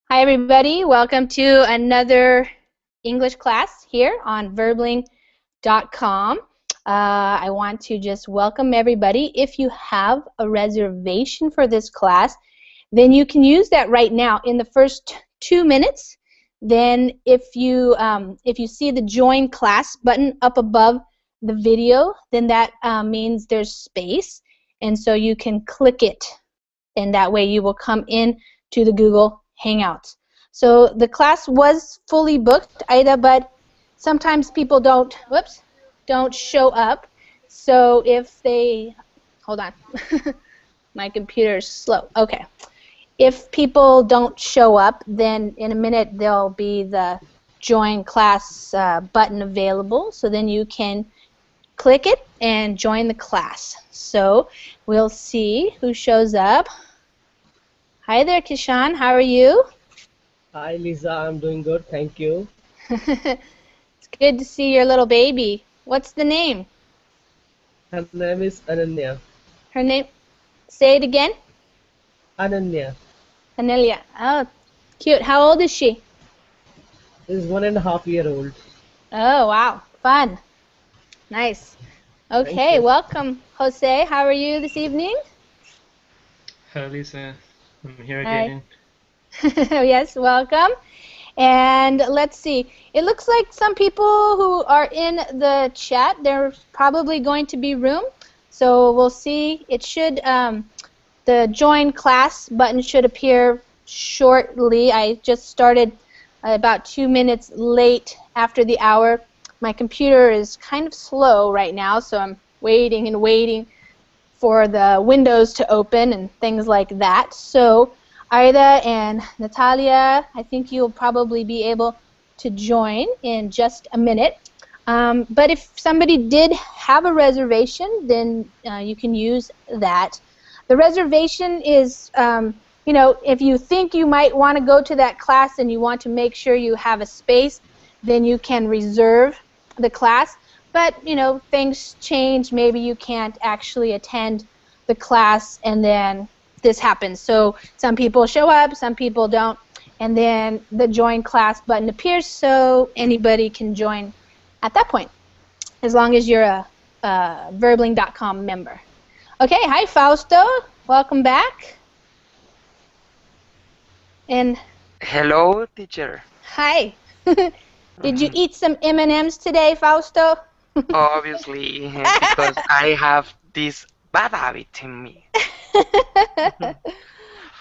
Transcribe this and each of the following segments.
Hi everybody, welcome to another English class here on verbling.com. I want to just welcome everybody. If you have a reservation for this class, then you can use that right now in the first 2 minutes. Then if you see the join class button up above the video, then that means there's space, and so you can click it, and that way you will come in to the Google Hangouts. So the class was fully booked, Ida, but sometimes people don't show up. So if they, hold on, my computer's slow. Okay. If people don't show up, then in a minute there'll be the join class button available. So then you can click it and join the class. So we'll see who shows up. Hi there, Kishan. How are you? Hi, Lisa. I'm doing good. Thank you. It's good to see your little baby. What's the name? Her name is Ananya. Her name? Say it again. Ananya. Anelia. Oh, cute. How old is she? Is 1.5 years old. Oh, wow. Fun. Nice. Okay, welcome, Jose. How are you this evening? Hello, Lisa. I'm here again. Yes, welcome. And let's see. It looks like some people who are in the chat, there's probably going to be room. So we'll see. It should, the join class button should appear shortly. I just started about 2 minutes late after the hour. My computer is kind of slow right now, so I'm waiting and waiting for the windows to open and things like that. So Ida and Natalia, I think you'll probably be able to join in just a minute. But if somebody did have a reservation, then you can use that. The reservation is, you know, if you think you might want to go to that class and you want to make sure you have a space, then you can reserve the class. But, you know, things change. Maybe you can't actually attend the class, and then this happens. So some people show up, some people don't, and then the join class button appears so anybody can join at that point, as long as you're a verbling.com member. Okay, hi Fausto, welcome back. And hello, teacher. Hi. Did you eat some M&Ms today, Fausto? Obviously, because I have this bad habit in me.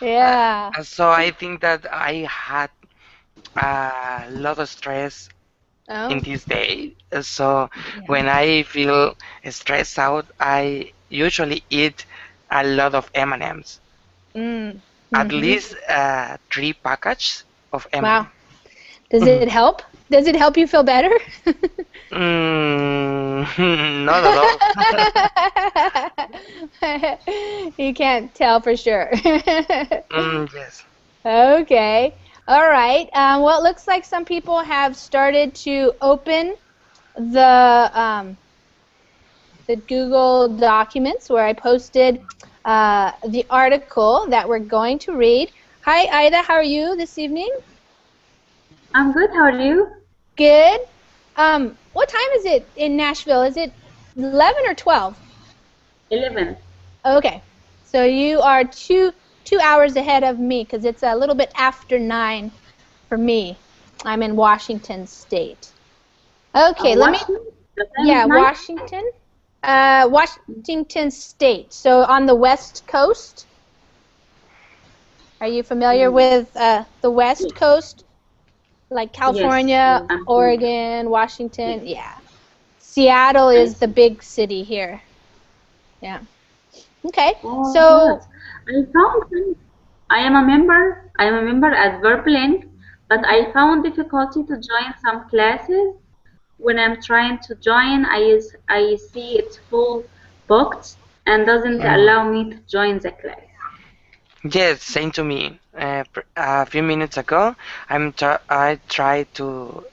Yeah. So I think that I had a lot of stress in this day. So when I feel stressed out, I usually eat a lot of M&Ms. At least 3 packages of M&Ms. Wow. Does it help? Does it help you feel better? Not at all. You can't tell for sure. Yes. Okay. All right. Well, it looks like some people have started to open the Google Documents where I posted the article that we're going to read. Hi, Ida. How are you this evening? I'm good. How are you? Good. What time is it in Nashville? Is it 11 or 12? 11. Okay. So you are two hours ahead of me because it's a little bit after 9 for me. I'm in Washington State. Okay, Washington. Washington State. So on the West Coast. Are you familiar with the West Coast? Like California, yes. Oregon, Washington, yeah. Seattle is the big city here. Yeah. Okay. So I am a member at Verblink, but I found difficulty to join some classes. When I'm trying to join, I see it's full booked and doesn't allow me to join the class. Yes, same to me. A few minutes ago, I tried to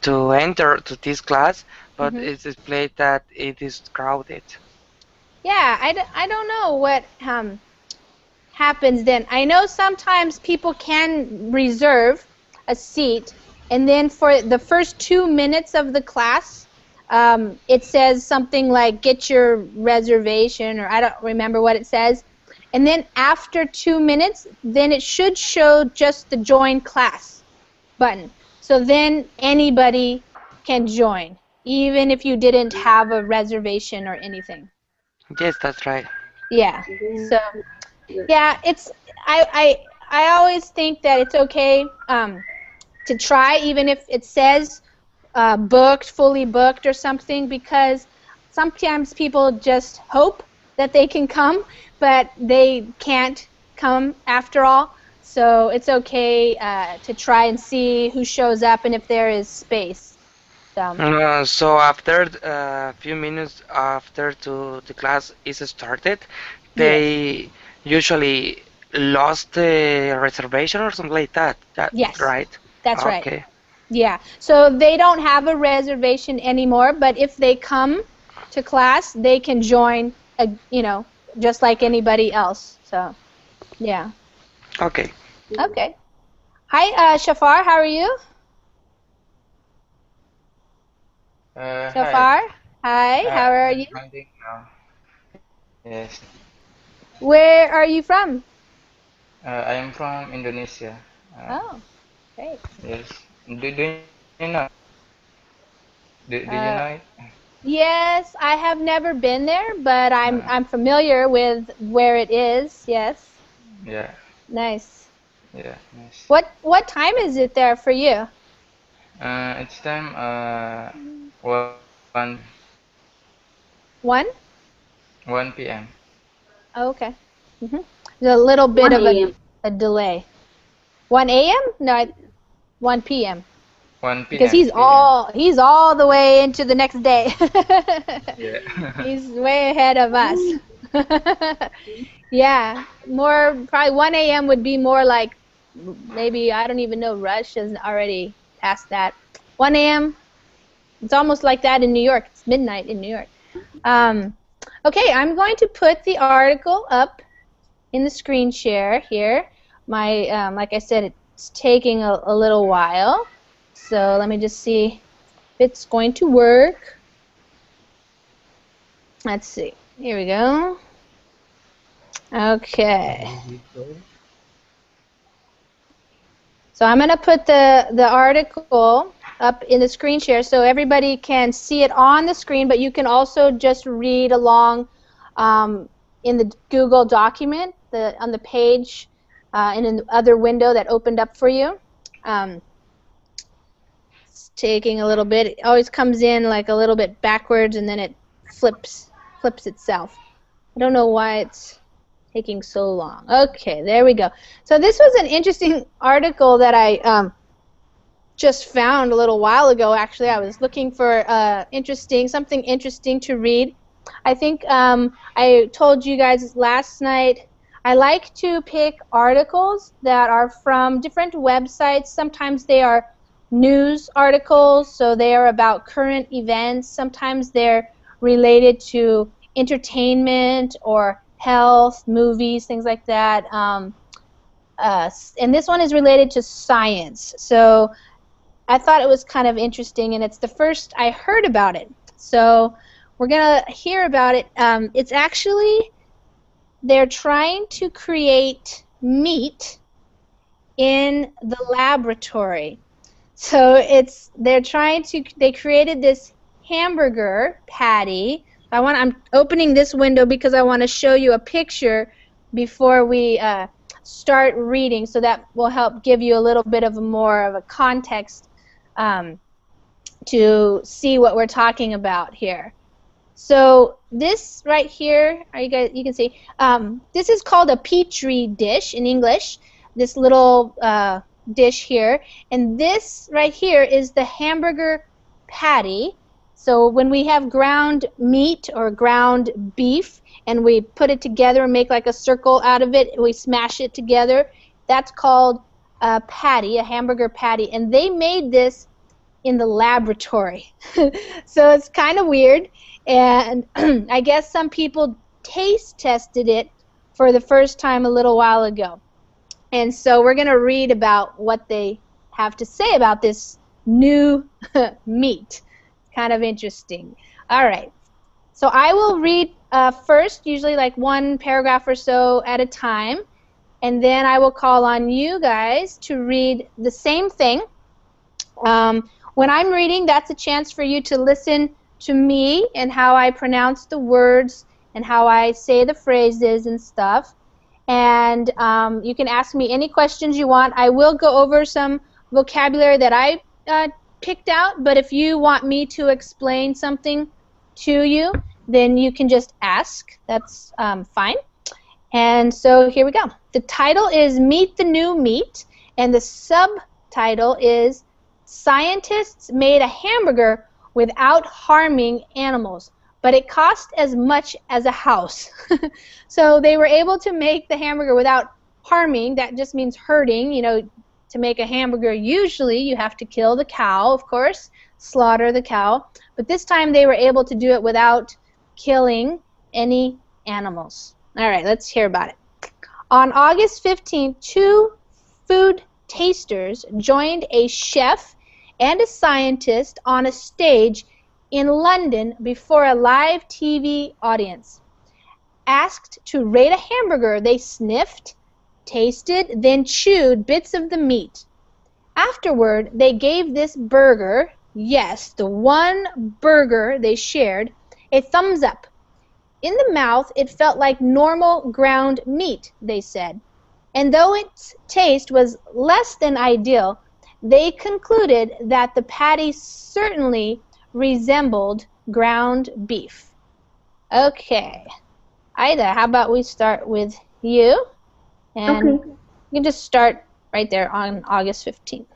enter to this class, but it's displayed that it is crowded. Yeah, I don't know what happens then, I know sometimes people can reserve a seat, and then for the first 2 minutes of the class, it says something like get your reservation, or I don't remember what it says. And then after 2 minutes, then it should show just the join class button. So then anybody can join, even if you didn't have a reservation or anything. Yes, that's right. Yeah. So yeah, it's I always think that it's okay to try, even if it says booked, fully booked or something, because sometimes people just hope that they can come, but they can't come after all. So it's okay to try and see who shows up and if there is space. So after a few minutes after the class is started, they usually lost the reservation or something like that. Yes. Right? That's right. Okay. Yeah. So they don't have a reservation anymore, but if they come to class, they can join, just like anybody else. So, yeah. Okay. Okay. Hi, Shafar. How are you? Shafar. Hi. How are you? I'm doing now. Yes. Where are you from? I am from Indonesia. Oh, great. Yes. Do you know? Do you know it? Yes, I have never been there, but I'm familiar with where it is. Yes. Yeah. Nice. Yeah. Nice. What time is it there for you? It's time 1 1? 1 p.m. Oh, okay. There's a little bit 1 of a.m. a delay. 1 a.m.? No, 1 p.m. 1 p.m. Because he's all the way into the next day. Yeah. He's way ahead of us. Yeah, probably 1 a.m. would be more like maybe, I don't even know, rush is already past that. 1 a.m. It's almost like that in New York. It's midnight in New York. Okay, I'm going to put the article up in the screen share here. Like I said, it's taking a little while. So let me just see if it's going to work. Let's see. Here we go. Okay. So I'm going to put the article up in the screen share so everybody can see it on the screen, but you can also just read along in the Google document on the page in an other window that opened up for you. It's taking a little bit. It always comes in like a little bit backwards, and then it flips itself. I don't know why it's taking so long. Okay, there we go. So this was an interesting article that I just found a little while ago. Actually, I was looking for something interesting to read. I think I told you guys last night I like to pick articles that are from different websites. Sometimes they are news articles, so they are about current events. Sometimes they're related to entertainment or health, movies, things like that. And this one is related to science. So I thought it was kind of interesting, and it's the first I heard about it. So we're going to hear about it. It's actually, they're trying to create meat in the laboratory. So they created this hamburger patty. I'm opening this window because I want to show you a picture before we start reading, so that will help give you a little bit of more of a context to see what we're talking about here. So this right here, you can see, this is called a petri dish in English, this little dish here, and this right here is the hamburger patty. So when we have ground meat or ground beef and we put it together and make like a circle out of it and we smash it together, that's called a patty, a hamburger patty, and they made this in the laboratory. So it's kind of weird, and I guess some people taste tested it for the first time a little while ago. And so we're going to read about what they have to say about this new meat. Kind of interesting. All right. So I will read first, usually like one paragraph or so at a time, and then I will call on you guys to read the same thing. When I'm reading, that's a chance for you to listen to me and how I pronounce the words and how I say the phrases and stuff. And you can ask me any questions you want. I will go over some vocabulary that I picked out, but if you want me to explain something to you, then you can just ask. That's fine. And so here we go. The title is Meet the New Meat, and the subtitle is Scientists Made a Hamburger Without Harming Animals, but it cost as much as a house. So they were able to make the hamburger without harming. That just means hurting. You know, to make a hamburger, usually you have to kill the cow, of course, slaughter the cow. But this time they were able to do it without killing any animals. All right, let's hear about it. On August 15th, 2 food tasters joined a chef and a scientist on a stage in London before a live TV audience. Asked to rate a hamburger, they sniffed, tasted, then chewed bits of the meat. Afterward, they gave this burger, yes, the one burger they shared, a thumbs up. In the mouth, it felt like normal ground meat, they said. And though its taste was less than ideal, they concluded that the patty certainly resembled ground beef. Okay. Ida, how about we start with you? And Okay. you can just start right there on August 15th.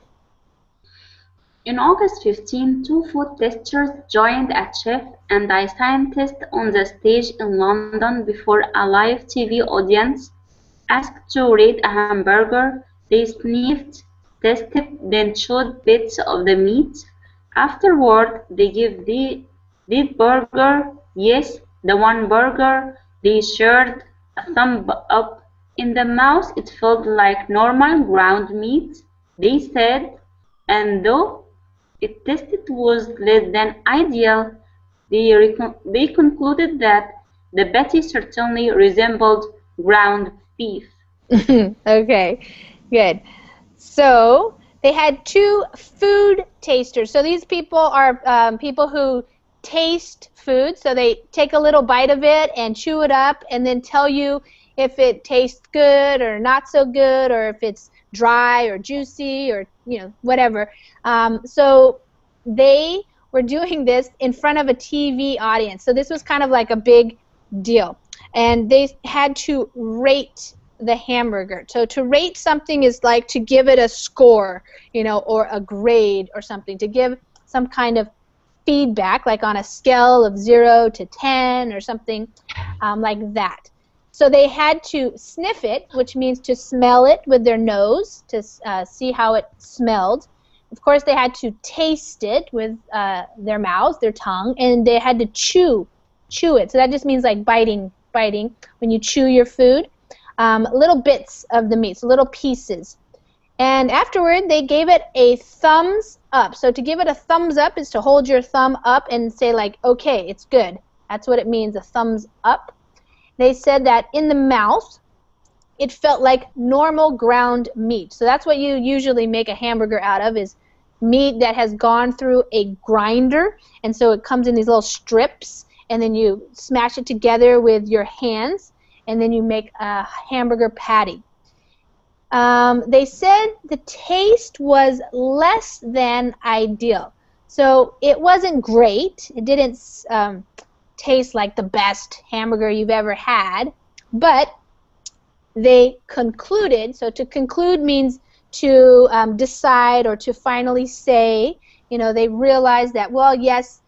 In August 15, 2 food testers joined a chef and a scientist on the stage in London before a live TV audience. Asked to rate a hamburger, they sniffed, tasted, then chewed bits of the meat. Afterward, they gave the burger, yes, the one burger they shared, a thumb up. In the mouth, it felt like normal ground meat, they said, and though its taste was less than ideal, they concluded that the patty certainly resembled ground beef. Okay, good. So they had 2 food tasters. So these people are people who taste food. So they take a little bite of it and chew it up and then tell you if it tastes good or not so good, or if it's dry or juicy or, you know, whatever. So they were doing this in front of a TV audience. So this was kind of like a big deal. And they had to rate the hamburger. So to rate something is like to give it a score, you know, or a grade or something, to give some kind of feedback, like on a scale of 0 to 10 or something like that. So they had to sniff it, which means to smell it with their nose to see how it smelled. Of course, they had to taste it with their mouths, their tongue, and they had to chew it. So that just means like biting when you chew your food. Little bits of the meat, so little pieces. And afterward, they gave it a thumbs up. So to give it a thumbs up is to hold your thumb up and say like, okay, it's good. That's what it means, a thumbs up. They said that in the mouth, it felt like normal ground meat. So that's what you usually make a hamburger out of, is meat that has gone through a grinder. And so it comes in these little strips, and then you smash it together with your hands, and then you make a hamburger patty. They said the taste was less than ideal. So it wasn't great. It didn't taste like the best hamburger you've ever had, but they concluded, so to conclude means to decide or to finally say, you know, they realized that, well, yes,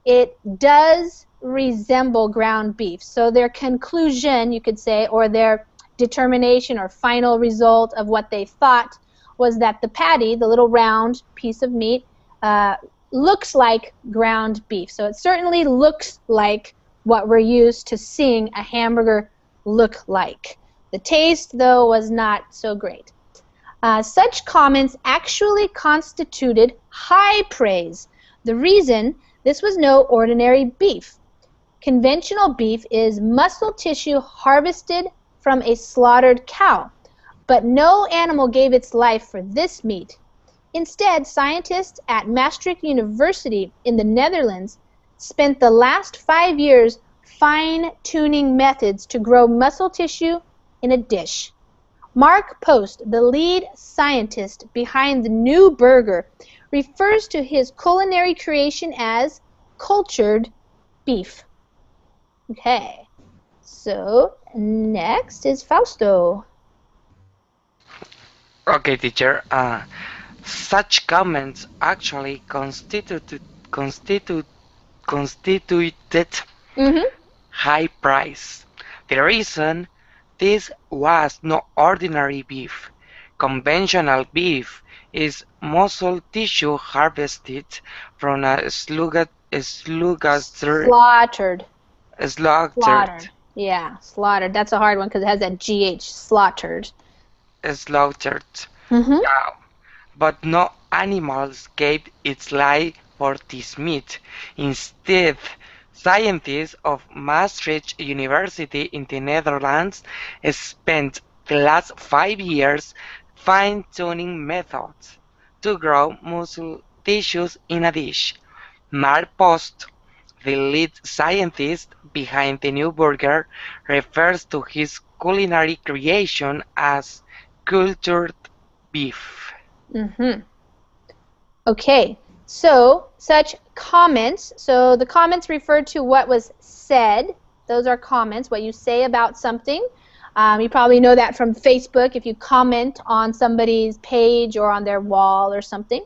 it does resemble ground beef. So their conclusion, you could say, or their determination or final result of what they thought was that the patty, the little round piece of meat, looks like ground beef. So it certainly looks like what we're used to seeing a hamburger look like. The taste, though, was not so great. Such comments actually constituted high praise. The reason, this was no ordinary beef. Conventional beef is muscle tissue harvested from a slaughtered cow, but no animal gave its life for this meat. Instead, scientists at Maastricht University in the Netherlands spent the last 5 years fine-tuning methods to grow muscle tissue in a dish. Mark Post, the lead scientist behind the new burger, refers to his culinary creation as cultured beef. Okay, so next is Fausto. Okay, teacher. Such comments actually constituted high price. The reason, this was no ordinary beef. Conventional beef is muscle tissue harvested from a slaughtered. Yeah, slaughtered. That's a hard one because it has that GH, slaughtered. Cow. But no animals gave its life for this meat. Instead, scientists of Maastricht University in the Netherlands spent the last 5 years fine-tuning methods to grow muscle tissues in a dish. Mark Post, the lead scientist behind the new burger, refers to his culinary creation as cultured beef. Okay, so such comments, so the comments refer to what was said. Those are comments, what you say about something. You probably know that from Facebook if you comment on somebody's page or on their wall or something.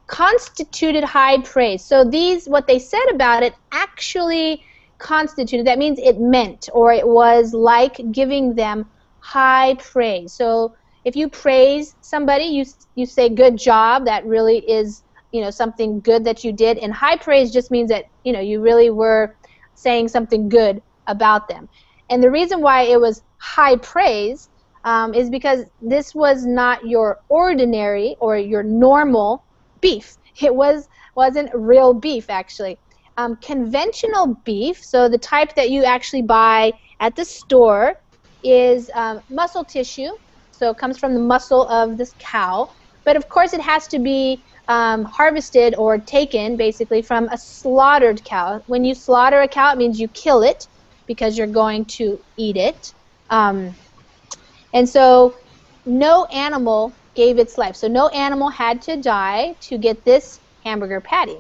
Constituted high praise. So these, what they said about it actually constituted, that means it meant, or it was like giving them high praise. So if you praise somebody, you say good job, that really is, something good that you did. And high praise just means that, you really were saying something good about them. And the reason why it was high praise is because this was not your ordinary or your normal beef. It wasn't real beef, actually. Conventional beef, so the type that you actually buy at the store, is muscle tissue. So it comes from the muscle of this cow. But of course it has to be harvested or taken basically from a slaughtered cow. When you slaughter a cow, it means you kill it because you're going to eat it. And so no animal gave its life. So no animal had to die to get this hamburger patty.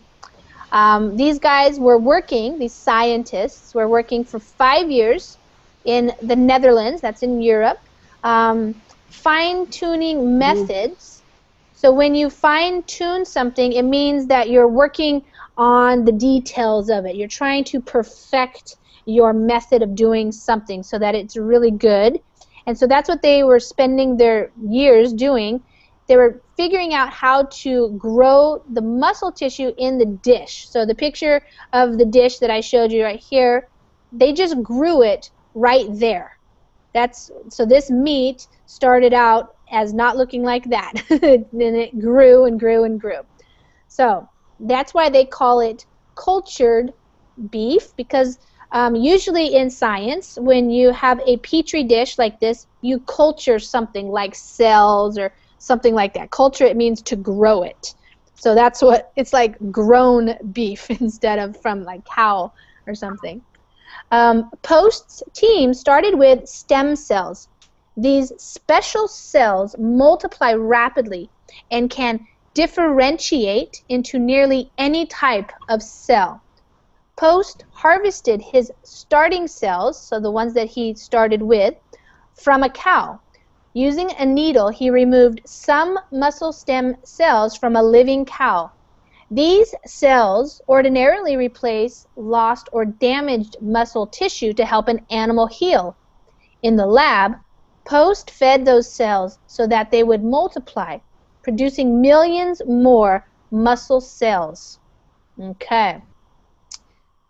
These guys were working, these scientists were working for 5 years in the Netherlands, that's in Europe, fine-tuning methods. So when you fine-tune something, it means that you're working on the details of it. You're trying to perfect your method of doing something so that it's really good. And so that's what they were spending their years doing. They were figuring out how to grow the muscle tissue in the dish. So the picture of the dish that I showed you right here, they just grew it right there. So this meat started out as not looking like that. Then it grew and grew and grew. So that's why they call it cultured beef, because usually in science, when you have a petri dish like this, you culture something like cells or something like that. Culture, it means to grow it. So that's what, it's like grown beef instead of from like cow or something. Post's team started with stem cells. These special cells multiply rapidly and can differentiate into nearly any type of cell. Post harvested his starting cells, so the ones that he started with, from a cow. Using a needle, he removed some muscle stem cells from a living cow. These cells ordinarily replace lost or damaged muscle tissue to help an animal heal. In the lab, Post fed those cells so that they would multiply, producing millions more muscle cells. Okay.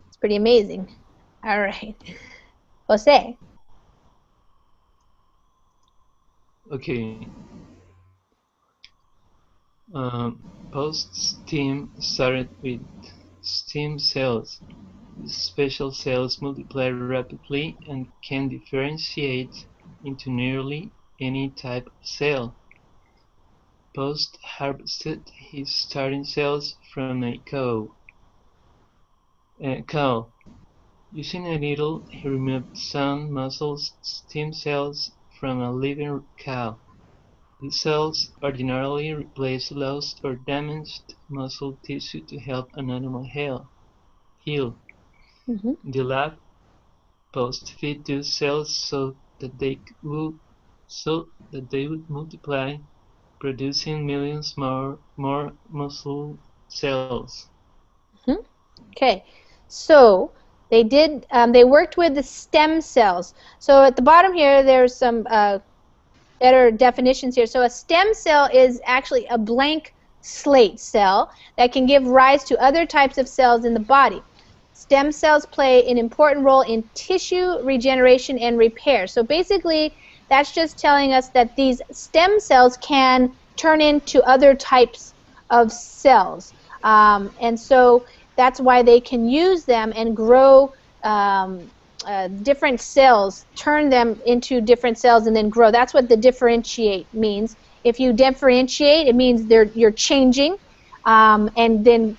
It's pretty amazing. All right. Jose. Okay. Post-stem started with stem cells. These special cells multiply rapidly and can differentiate into nearly any type of cell. Post harvested his starting cells from a cow. Using a needle, he removed some muscle stem cells from a living cow. These cells ordinarily replace lost or damaged muscle tissue to help an animal heal. Mm-hmm. In the lab, Post feed those cells so that they would multiply, producing millions more muscle cells. Mm-hmm. Okay, so they worked with the stem cells. So at the bottom here, there's some better definitions here. So a stem cell is actually a blank slate cell that can give rise to other types of cells in the body. Stem cells play an important role in tissue regeneration and repair. So basically, that's just telling us that these stem cells can turn into other types of cells. And so that's why they can use them and grow different cells, turn them into different cells and then grow. That's what the differentiate means. If you differentiate, it means you're changing and then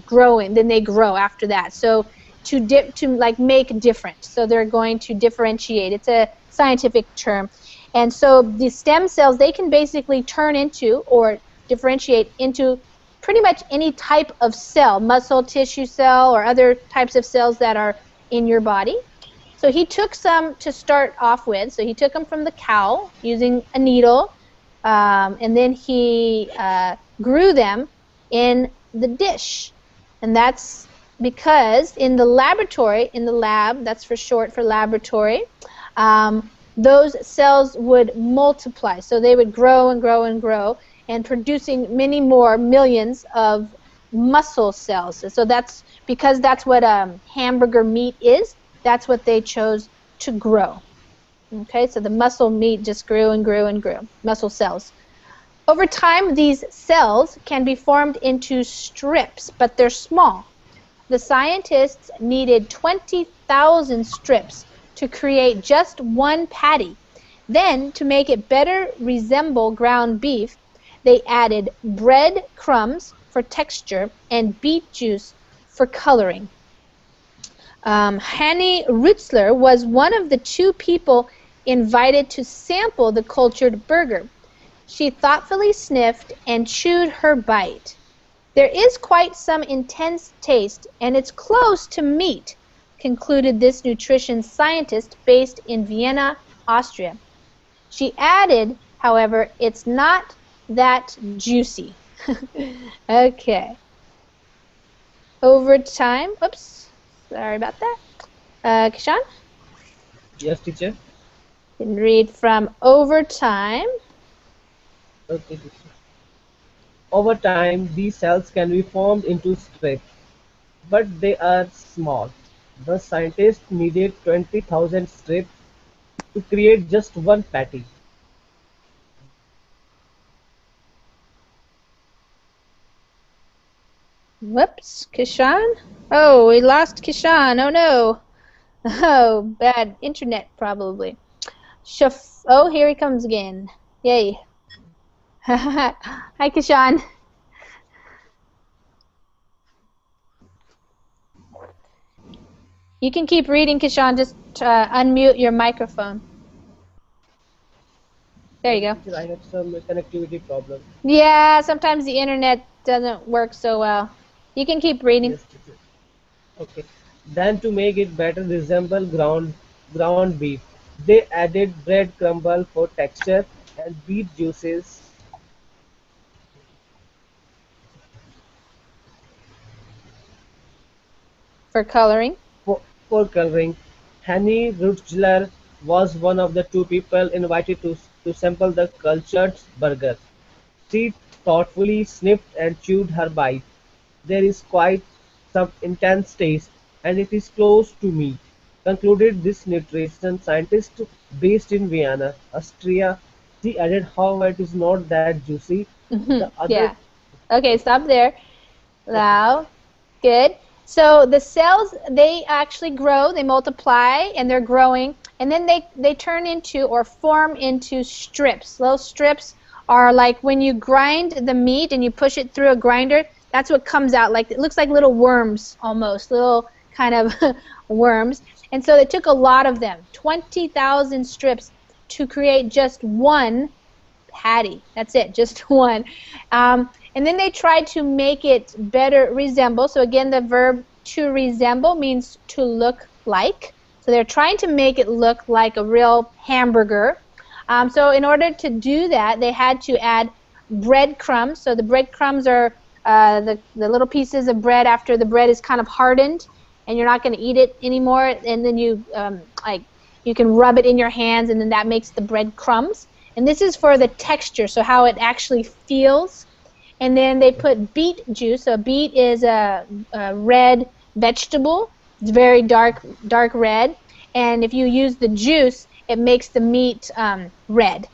growing. Then they grow after that. So to like make different. So they're going to differentiate. It's a scientific term. And so the stem cells, they can basically turn into or differentiate into pretty much any type of cell, muscle tissue cell or other types of cells that are in your body. So he took some to start off with. So he took them from the cow using a needle, and then he grew them in the dish. And that's because in the laboratory, in the lab, that's for short for laboratory, those cells would multiply. So they would grow and grow and grow, and producing many more millions of muscle cells. So that's because that's what hamburger meat is. That's what they chose to grow. Okay, so the muscle meat just grew and grew and grew, muscle cells. Over time, these cells can be formed into strips, but they're small. The scientists needed 20,000 strips to create just one patty. Then, to make it better resemble ground beef, they added bread crumbs for texture and beet juice for coloring. Hanny Rutzler was one of the 2 people invited to sample the cultured burger. She thoughtfully sniffed and chewed her bite. There is quite some intense taste, and it's close to meat, concluded this nutrition scientist based in Vienna, Austria. She added, however, it's not that juicy. Okay. Over time, oops, sorry about that. Kishan? Yes, teacher. You can read from over time. Okay, teacher. Over time, these cells can be formed into strips, but they are small. The scientists needed 20,000 strips to create just one patty. Whoops, Kishan? Oh, we lost Kishan. Oh no. Oh, bad internet probably. Oh, here he comes again. Yay. Hi, Kishan. You can keep reading, Kishan. Just unmute your microphone. There you go. Teacher, I have some connectivity problem. Yeah, sometimes the internet doesn't work so well. You can keep reading. Yes, teacher. Okay. Then to make it better resemble ground beef, they added bread crumble for texture and beet juices For coloring. for coloring. Hanny Rutzler was one of the 2 people invited to sample the cultured burger. She thoughtfully sniffed and chewed her bite. There is quite some intense taste, and it is close to meat, concluded this nutrition scientist based in Vienna, Austria. She added, however, it is not that juicy. The other, Yeah. Okay, stop there. okay, Now, good. So the cells, they actually grow, they multiply, and they're growing, and then they turn into or form into strips. Those strips are like when you grind the meat and you push it through a grinder, that's what comes out. Like it looks like little worms almost, little kind of worms. And so they took a lot of them, 20,000 strips, to create just one patty. That's it, just one. And then they tried to make it better resemble. So again, the verb to resemble means to look like. So they're trying to make it look like a real hamburger. So in order to do that, they had to add breadcrumbs. So the breadcrumbs are the little pieces of bread after the bread is kind of hardened, and you're not going to eat it anymore. And then you you can rub it in your hands, and then that makes the breadcrumbs. And this is for the texture, so how it actually feels. And then they put beet juice. So beet is a red vegetable. It's very dark red. And if you use the juice, it makes the meat red.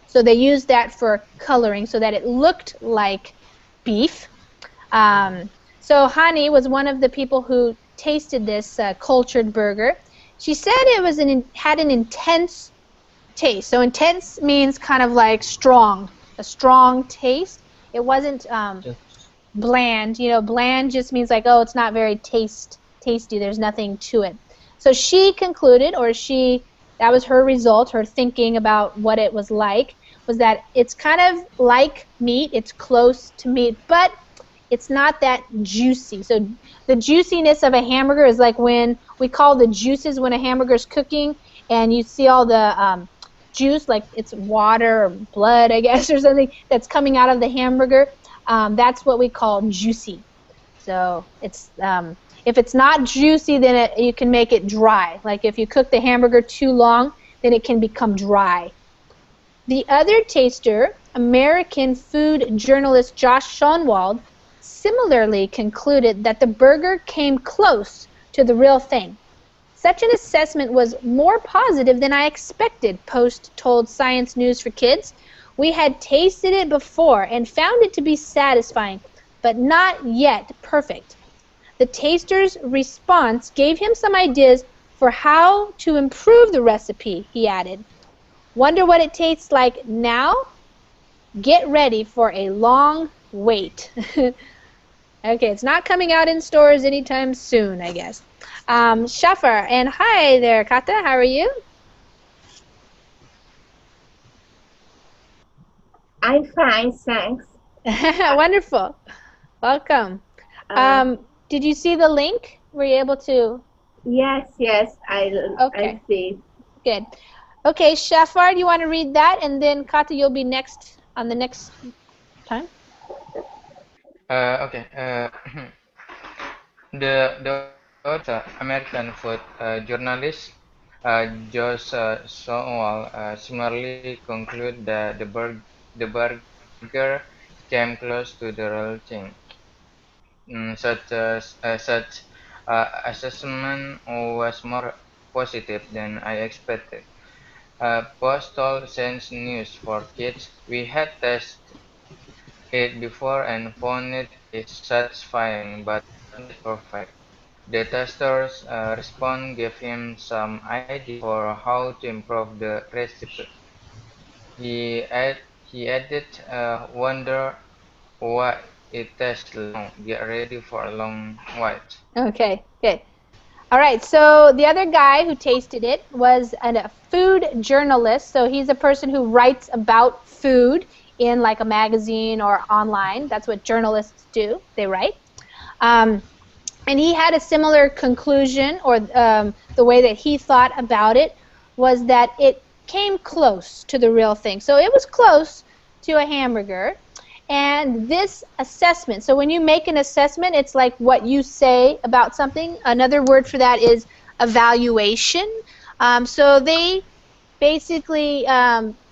So they used that for coloring so that it looked like beef. So Hani was one of the people who tasted this cultured burger. She said it had an intense taste. So intense means kind of like strong, a strong taste. It wasn't just bland. You know, bland just means like, oh, it's not very tasty. There's nothing to it. So she concluded, or that was her result, her thinking about what it was like, was that it's kind of like meat. It's close to meat, but it's not that juicy. So the juiciness of a hamburger is like when we call the juices when a hamburger is cooking, and you see all the juice, like it's water or blood, I guess, or something that's coming out of the hamburger. That's what we call juicy. So it's if it's not juicy, then you can make it dry. Like if you cook the hamburger too long, then it can become dry. The other taster, American food journalist Josh Schoenwald, similarly concluded that the burger came close to the real thing. Such an assessment was more positive than I expected, Post told Science News for Kids. We had tasted it before and found it to be satisfying, but not yet perfect. The taster's response gave him some ideas for how to improve the recipe, he added. Wonder what it tastes like now? Get ready for a long wait. Okay, it's not coming out in stores anytime soon, I guess. Shafar, and hi there, Kata. How are you? I'm fine, thanks. Wonderful. Welcome. Did you see the link? Were you able to? Yes, Okay. I see. Good. Okay, Shafar, do you want to read that? And then Kata, you'll be next on the next time. Okay. The American food journalist Josh Sowell similarly concluded that the burger came close to the real thing. Such assessment was more positive than I expected. Post told Science News for Kids, we had tested it before and found it is satisfying but not yet perfect. The tester's response gave him some idea for how to improve the recipe. He added, wonder why it tastes long. Get ready for a long wait. Okay, good. All right, so the other guy who tasted it was a food journalist. So he's a person who writes about food in like a magazine or online. That's what journalists do. They write. And he had a similar conclusion, or the way that he thought about it was that it came close to the real thing. So it was close to a hamburger. And this assessment, so when you make an assessment, it's like what you say about something. Another word for that is evaluation. So they basically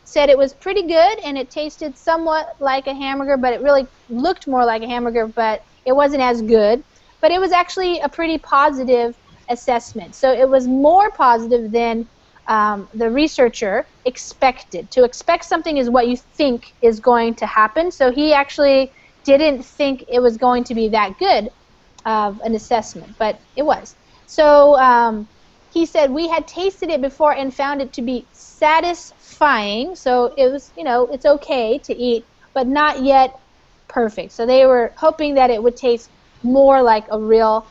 said it was pretty good and it tasted somewhat like a hamburger, but it really looked more like a hamburger, but it wasn't as good. But it was actually a pretty positive assessment. So it was more positive than the researcher expected. To expect something is what you think is going to happen. So he actually didn't think it was going to be that good of an assessment, but it was. So he said, we had tasted it before and found it to be satisfying. So it was, it's okay to eat, but not yet perfect. So they were hoping that it would taste more like a real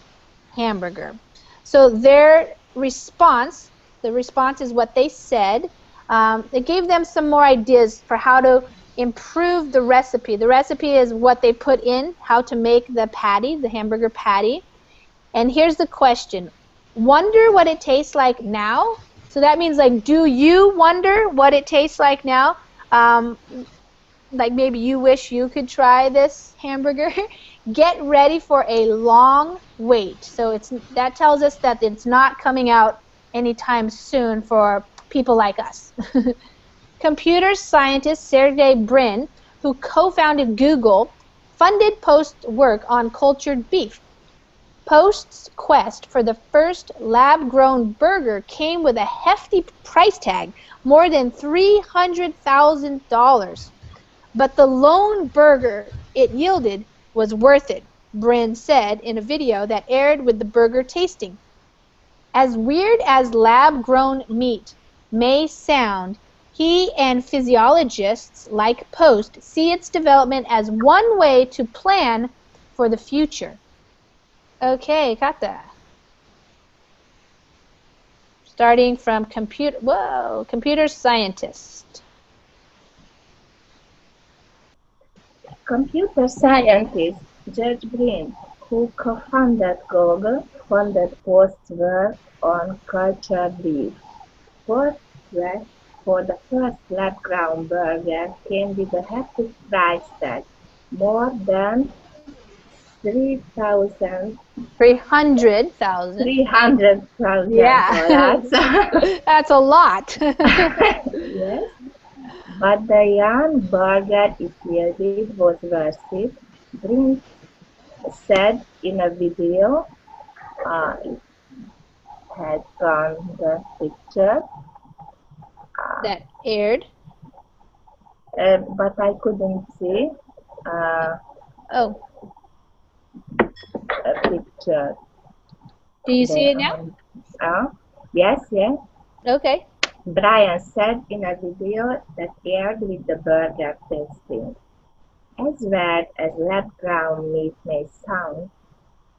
hamburger. So their response, the response is what they said. It gave them some more ideas for how to improve the recipe. The recipe is what they put in, how to make the patty, the hamburger patty. And here's the question. Wonder what it tastes like now? So that means, like, do you wonder what it tastes like now? Like maybe you wish you could try this hamburger. Get ready for a long wait. So that tells us that it's not coming out anytime soon for people like us. Computer scientist Sergey Brin, who co-founded Google, funded Post's work on cultured beef. Post's quest for the first lab-grown burger came with a hefty price tag, more than $300,000. But the lone burger it yielded was worth it, Brin said in a video that aired with the burger tasting. As weird as lab-grown meat may sound, he and physiologists like Post see its development as one way to plan for the future. Okay, got that. Starting from computer scientist. Computer scientist George Brin, who co-founded Google, funded Post's work on cultured beef. Post's quest for the first lab-grown burger came with a hefty price tag, more than $300,000. Yeah, that's a lot. Yes, but the young burger it yielded was worth it. Brin said in a video. It had on the picture. That aired. But I couldn't see Oh, a picture. do you see it now? Yes. Okay. Brian said in a video that aired with the burger tasting. As weird as lab-grown meat may sound,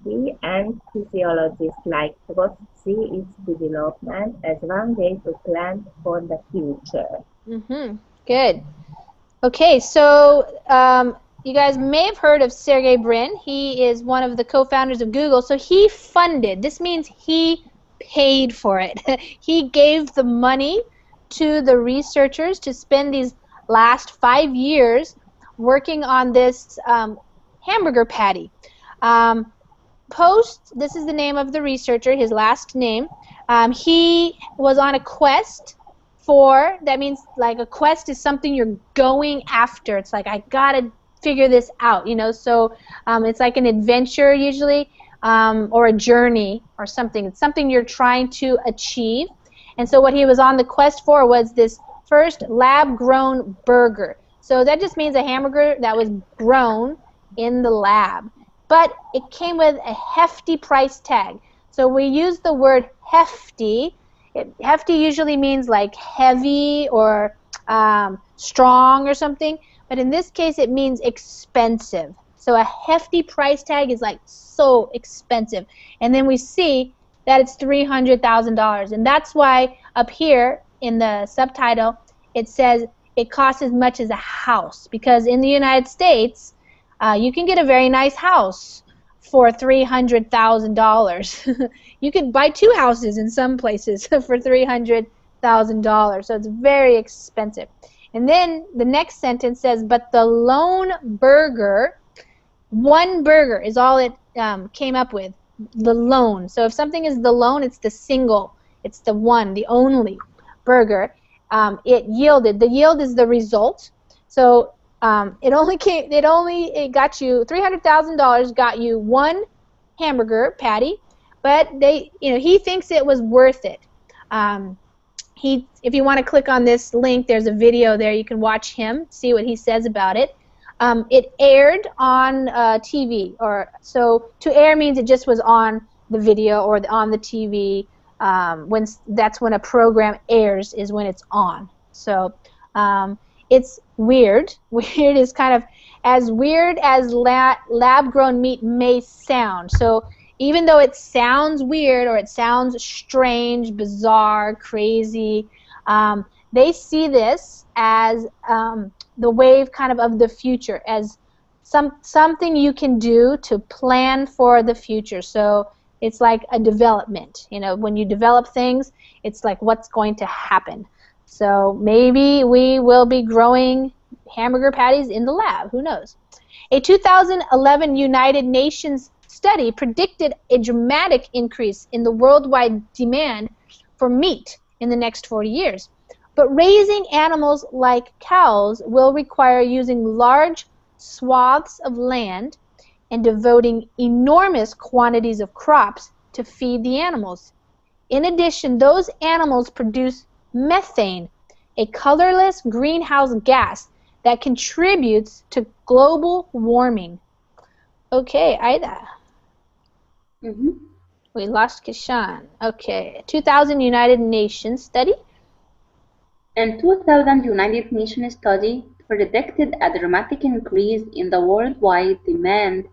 we and physiologists like Post see its development as one way to plan for the future. Good. Okay, so you guys may have heard of Sergey Brin. He is one of the co-founders of Google. So he funded. This means he paid for it. He gave the money to the researchers to spend these last 5 years working on this hamburger patty. Post, this is the name of the researcher, his last name. He was on a quest for, that means like a quest is something you're going after. It's like, I gotta figure this out, so it's like an adventure usually, or a journey or something. It's something you're trying to achieve. And so what he was on the quest for was this first lab-grown burger. So that just means a hamburger that was grown in the lab. But it came with a hefty price tag. So we use the word hefty. Hefty usually means like heavy or strong or something. But in this case, it means expensive. So a hefty price tag is like so expensive. And then we see that it's $300,000. And that's why up here in the subtitle, it says it costs as much as a house. Because in the United States, you can get a very nice house for $300,000. You could buy 2 houses in some places for $300,000. So it's very expensive. And then the next sentence says, but the lone burger, one burger is all it came up with, the lone. So if something is the lone, it's the single, it's the one, the only burger. It yielded. The yield is the result. So it got you $300,000, got you 1 hamburger patty, but he thinks it was worth it. if you want to click on this link, there's a video there. You can watch him, see what he says about it. It aired on TV, so to air means it just was on the video or on the TV. That's when a program airs, is when it's on. So it's weird. Weird is kind of as weird as lab-grown meat may sound. So even though it sounds weird or it sounds strange, bizarre, crazy, they see this as the wave kind of the future, as something you can do to plan for the future. So it's like a development. You know, when you develop things, it's like what's going to happen. So maybe we will be growing hamburger patties in the lab. Who knows? A 2011 United Nations study predicted a dramatic increase in the worldwide demand for meat in the next 40 years. But raising animals like cows will require using large swaths of land and devoting enormous quantities of crops to feed the animals. In addition, those animals produce methane, a colorless greenhouse gas that contributes to global warming. Okay, Aida. We lost Kishan. Okay, 2000 United Nations study. In 2000 United Nations study predicted a dramatic increase in the worldwide demand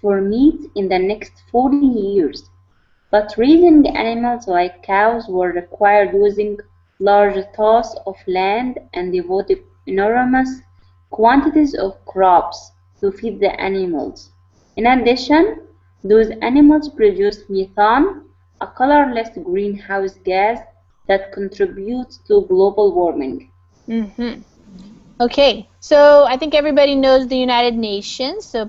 for meat in the next 40 years. But raising animals like cows will require using large swaths of land and devoting enormous quantities of crops to feed the animals. In addition, those animals produce methane, a colorless greenhouse gas that contributes to global warming. Okay, so I think everybody knows the United Nations, so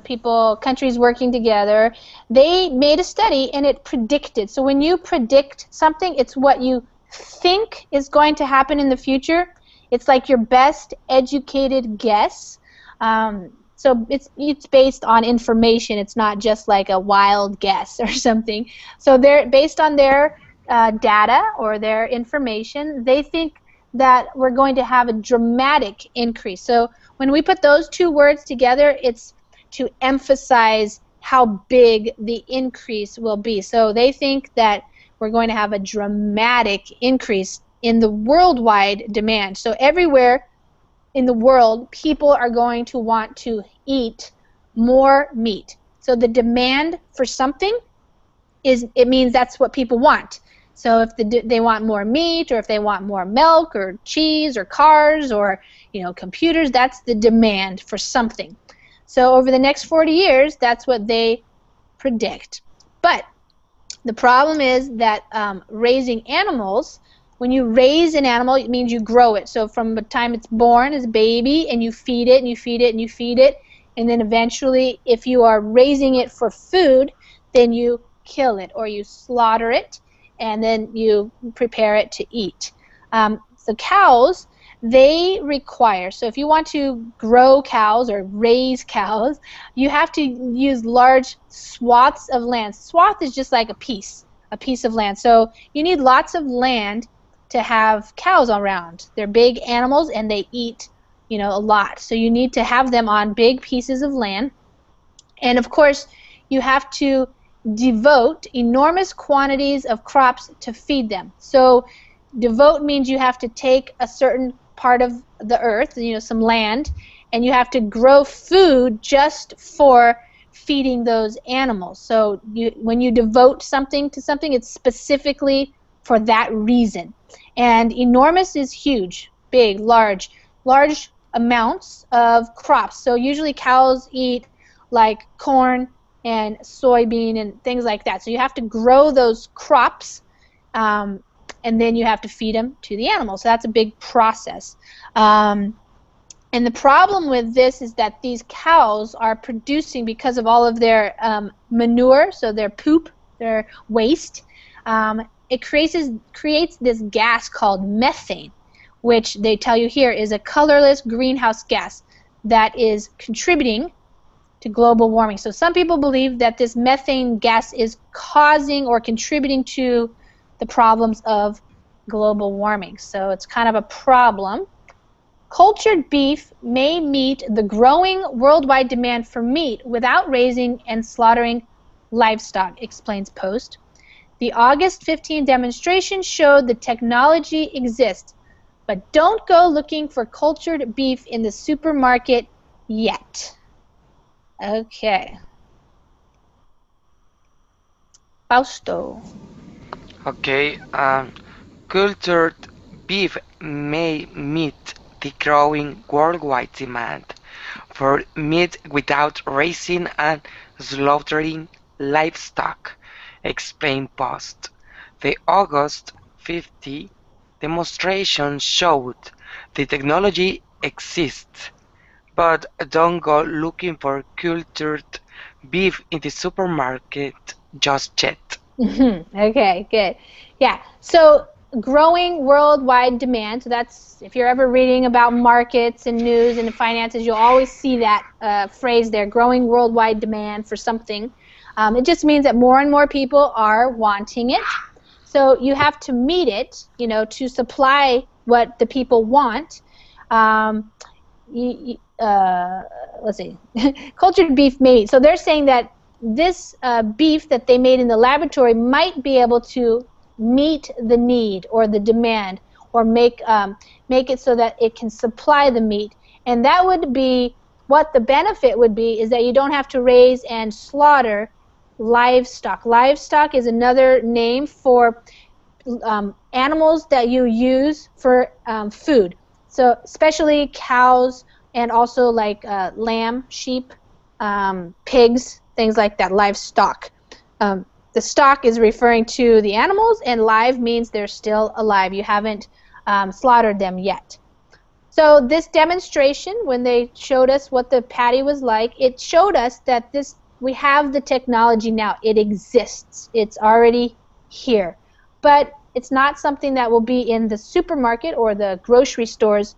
countries working together. They made a study and it predicted. So when you predict something, it's what you think is going to happen in the future. It's like your best educated guess. So it's based on information. It's not just like a wild guess or something. So they're based on their data or their information. They think that we're going to have a dramatic increase. So when we put those two words together, it's to emphasize how big the increase will be. So they think that we're going to have a dramatic increase in the worldwide demand. So everywhere in the world, people are going to want to eat more meat. So the demand for something it means that's what people want. So if they want more meat, or if they want more milk or cheese or cars or computers, that's the demand for something. So over the next 40 years, that's what they predict. But the problem is that raising animals, when you raise an animal, it means you grow it. So from the time it's born as a baby, and you feed it and you feed it and you feed it, and then eventually, if you are raising it for food, then you kill it or you slaughter it, and then you prepare it to eat. So cows, they require, so if you want to grow cows or raise cows, you have to use large swaths of land. Swath is just like a piece of land. So you need lots of land to have cows around. They're big animals and they eat, a lot. So you need to have them on big pieces of land. And of course, you have to devote enormous quantities of crops to feed them. So devote means you have to take a certain part of the earth, some land, and you have to grow food just for feeding those animals. So when you devote something to something, it's specifically for that reason. And enormous is huge, big, large amounts of crops. So usually cows eat like corn and soybean and things like that. So you have to grow those crops, and then you have to feed them to the animals. So that's a big process. And the problem with this is that these cows are producing, because of all of their manure, so their poop, their waste, it creates this gas called methane, which they tell you here is a colorless greenhouse gas that is contributing to global warming. So some people believe that this methane gas is causing or contributing to the problems of global warming. So it's kind of a problem. Cultured beef may meet the growing worldwide demand for meat without raising and slaughtering livestock, explains Post. The August 15 demonstration showed the technology exists, but don't go looking for cultured beef in the supermarket yet. Okay. Fausto. Okay, cultured beef may meet the growing worldwide demand for meat without raising and slaughtering livestock, explained Post. The August 50 demonstration showed the technology exists, but don't go looking for cultured beef in the supermarket just yet. Okay, good. Yeah, so growing worldwide demand. So that's, if you're ever reading about markets and news and finances, you'll always see that phrase there, growing worldwide demand for something. It just means that more and more people are wanting it. So you have to meet it, to supply what the people want. Let's see, cultured beef maybe. So they're saying that this beef that they made in the laboratory might be able to meet the need or the demand, or make it so that it can supply the meat. And that would be what the benefit would be, is that you don't have to raise and slaughter livestock. Livestock is another name for animals that you use for food. So especially cows, and also like lamb, sheep, pigs, things like that, livestock. The stock is referring to the animals, and live means they're still alive. You haven't slaughtered them yet. So this demonstration, when they showed us what the patty was like, it showed us that we have the technology now. It exists. It's already here. But it's not something that will be in the supermarket or the grocery stores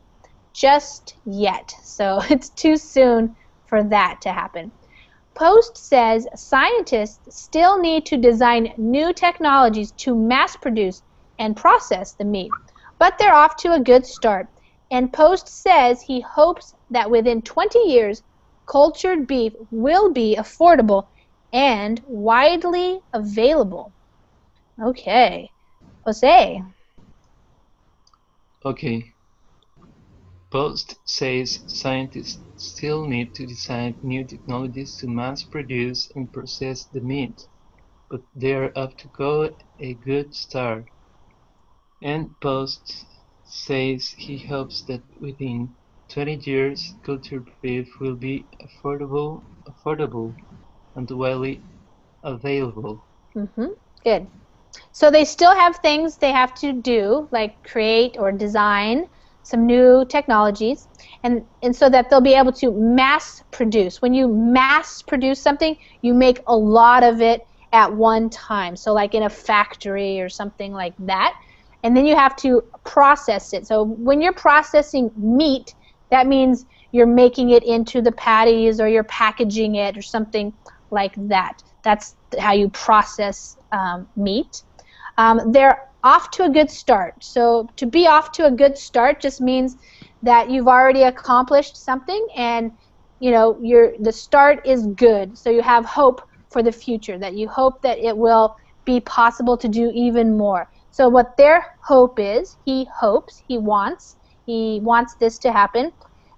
just yet. So it's too soon for that to happen. Post says scientists still need to design new technologies to mass produce and process the meat, but they're off to a good start. And Post says he hopes that within 20 years, cultured beef will be affordable and widely available. Okay. Jose. Okay. Post says scientists still need to design new technologies to mass produce and process the meat, but they're off to a good start. And Post says he hopes that within 20 years cultured beef will be affordable and widely available. Good. So they still have things they have to do, like create or design some new technologies, and so that they'll be able to mass produce. When you mass produce something, you make a lot of it at one time. So like in a factory or something like that. And then you have to process it. So when you're processing meat, that means you're making it into the patties, or you're packaging it or something like that. That's how you process meat. They're off to a good start. So to be off to a good start just means that you've already accomplished something, and the start is good. So you have hope for the future, that you hope that it will be possible to do even more. So what their hope is, he wants this to happen,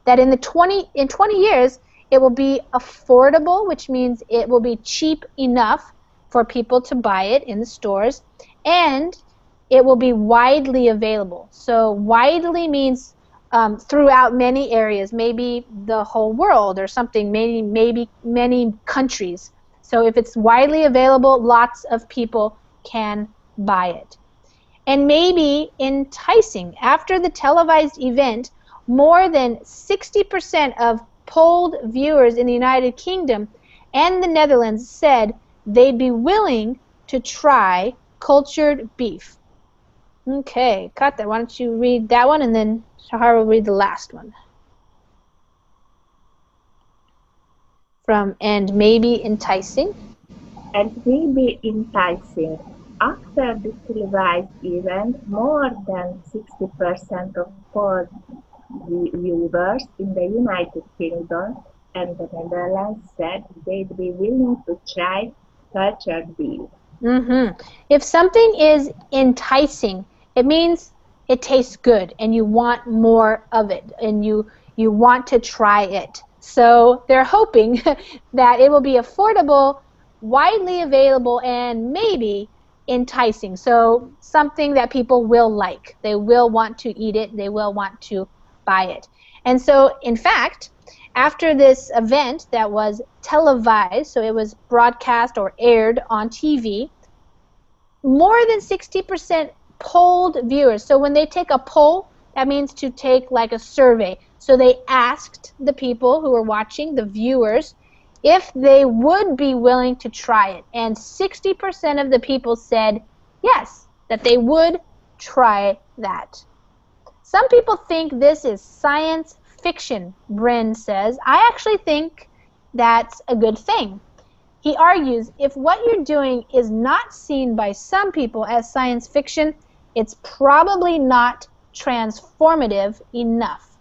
that in 20 years it will be affordable, which means it will be cheap enough for people to buy it in the stores, and it will be widely available. So widely means throughout many areas, maybe the whole world or something, maybe many countries. So if it's widely available, lots of people can buy it. And maybe enticing. After the televised event, more than 60% of polled viewers in the United Kingdom and the Netherlands said they'd be willing to try cultured beef. Okay, Kata, why don't you read that one, and then Shahar will read the last one. From And Maybe Enticing. And maybe enticing. After the televised event, more than 60% of poll viewers in the United Kingdom and the Netherlands said they'd be willing to try cultured beef. If something is enticing, it means it tastes good and you want more of it and you want to try it. So they're hoping that it will be affordable, widely available, and maybe enticing. So something that people will like. They will want to eat it. They will want to buy it. And so, in fact, after this event that was televised, so it was broadcast or aired on TV, more than 60% polled viewers. So when they take a poll, that means to take like a survey. So they asked the people who were watching, the viewers, if they would be willing to try it. And 60% of the people said yes, that they would try that. Some people think this is science fiction, Bryn says. I actually think that's a good thing. He argues if what you're doing is not seen by some people as science fiction, it's probably not transformative enough.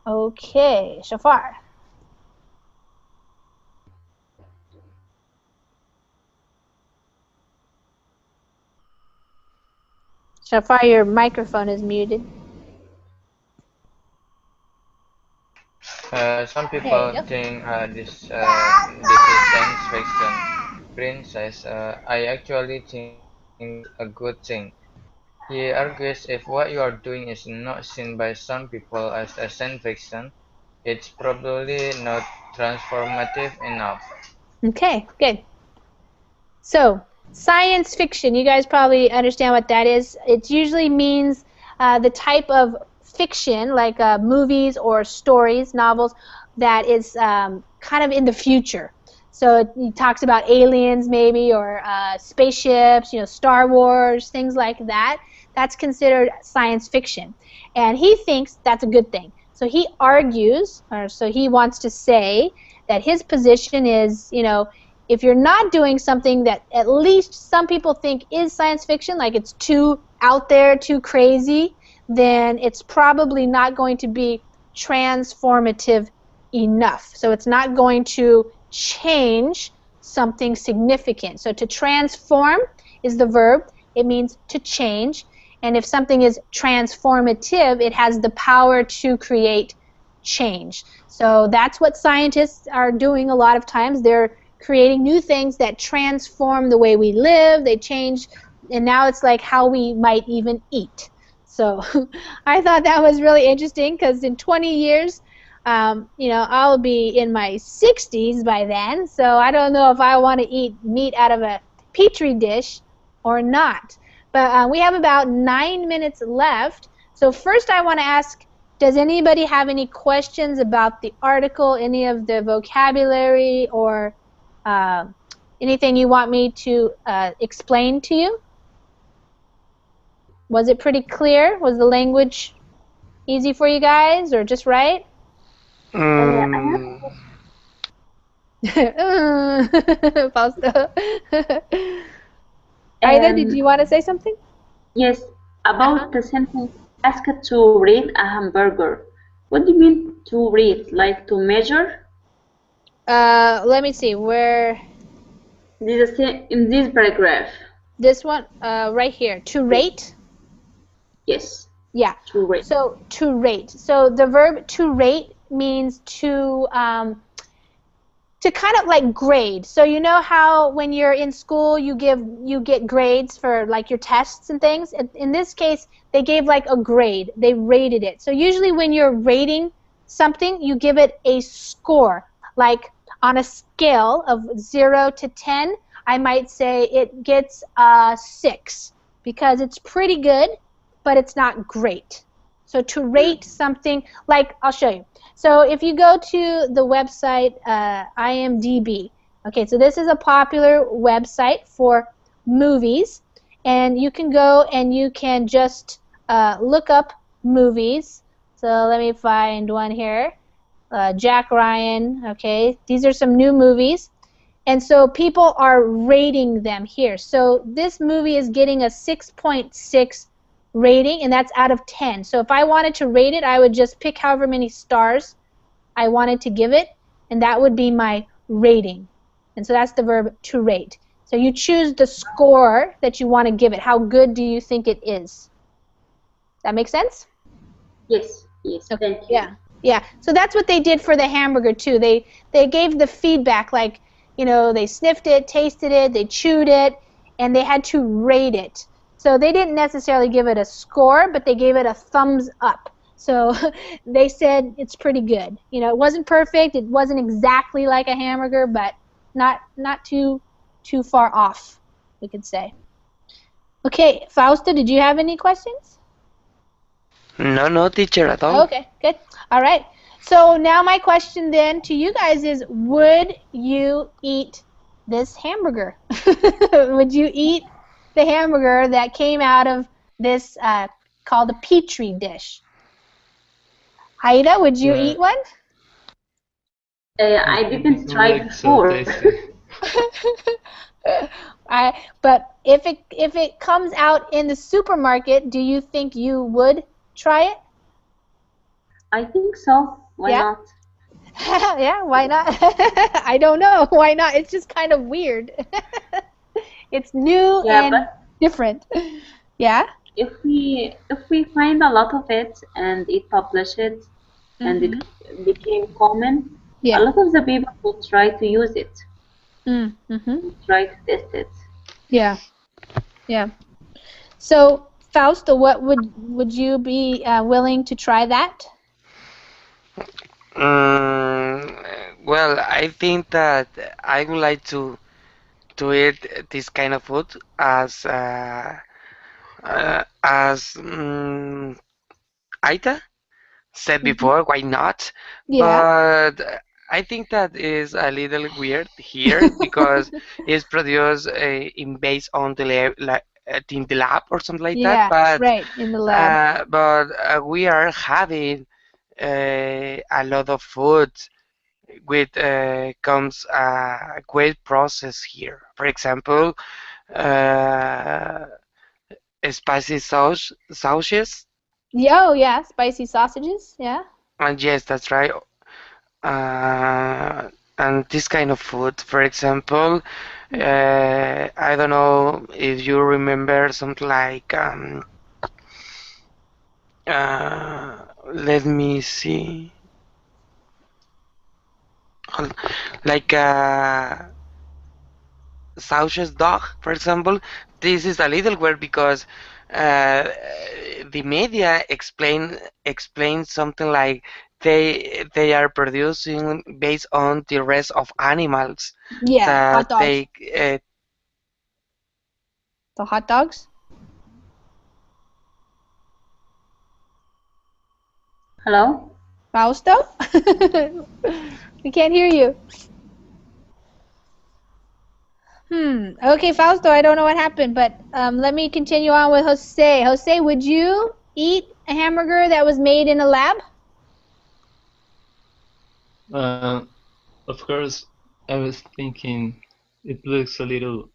Okay, Shafar. Shafar, your microphone is muted. Some people think this is science fiction. Prince says, I actually think it's a good thing. He argues if what you are doing is not seen by some people as a science fiction, it's probably not transformative enough. Okay, good. So, science fiction, you guys probably understand what that is. It usually means the type of fiction, like movies or stories, novels, that is kind of in the future. So it talks about aliens maybe, or spaceships, Star Wars, things like that. That's considered science fiction. And he thinks that's a good thing. So he argues, or so he wants to say, that his position is, if you're not doing something that at least some people think is science fiction, like it's too out there, too crazy, then it's probably not going to be transformative enough. So it's not going to change something significant. So to transform is the verb. It means to change. And if something is transformative, it has the power to create change. So that's what scientists are doing a lot of times. They're creating new things that transform the way we live. They change, and now it's like how we might even eat. So I thought that was really interesting because in 20 years, I'll be in my 60s by then. So I don't know if I want to eat meat out of a petri dish or not. But we have about 9 minutes left. So first I want to ask, does anybody have any questions about the article, any of the vocabulary, or anything you want me to explain to you? Was it pretty clear? Was the language easy for you guys, or just right? Fausto. Aida, did you want to say something? Yes, about the sentence, asked to rate a hamburger. What do you mean to rate? Like to measure? Let me see, where? In this paragraph. This one, right here. To rate? Yes. Yeah. To rate. So to rate. So the verb to rate means to kind of like grade. So you know how when you're in school you get grades for like your tests and things? In this case, they gave like a grade. They rated it. So usually when you're rating something, you give it a score. Like on a scale of 0 to 10, I might say it gets a 6 because it's pretty good, but it's not great. So to rate something, like I'll show you. So if you go to the website IMDb, okay, so this is a popular website for movies, and you can go and you can just look up movies. So let me find one here. Jack Ryan, okay, these are some new movies. And so people are rating them here. So this movie is getting a 6.6 rating, and that's out of 10. So if I wanted to rate it, I would just pick however many stars I wanted to give it, and that would be my rating. And so that's the verb to rate. So you choose the score that you want to give it. How good do you think it is? Does that make sense? Yes, yes, Okay. thank you. Yeah. So that's what they did for the hamburger too. They gave the feedback, like, you know, they sniffed it, tasted it, they chewed it, and they had to rate it. So they didn't necessarily give it a score, but they gave it a thumbs up. So they said it's pretty good. You know, it wasn't perfect. It wasn't exactly like a hamburger, but not too far off, we could say. Okay, Fausto, did you have any questions? No, teacher, at all. Okay, good. All right. So now my question then to you guys is, would you eat this hamburger? Would you eat the hamburger that came out of this called a Petri dish? Haida, would you eat one? I didn't try before. But if it comes out in the supermarket, do you think you would try it? I think so. Why not? Yeah, why not? I don't know. Why not? It's just kind of weird. It's new and different. Yeah? If we find a lot of it and it published it and it became common, a lot of the people will try to use it. Try to test it. Yeah. Yeah. So, Fausto, what would you be willing to try that? Well, I think that I would like to eat this kind of food as Aita said before. Why not? Yeah. But I think that is a little weird here because it's produced based on the in the lab or something like that. But right, in the lab. we are having a lot of food with comes a great process here. For example, spicy sauces. Oh, yeah, spicy sausages, yeah. And yes, that's right. And this kind of food, for example, I don't know if you remember something like let me see, like sausage dog, for example. This is a little weird because the media explain something like they are producing based on the rest of animals. Yeah, hot dogs. They the hot dogs? Hello? Fausto? We can't hear you. Okay, Fausto, I don't know what happened, but let me continue on with Jose. Jose, would you eat a hamburger that was made in a lab? Of course, I was thinking it looks a little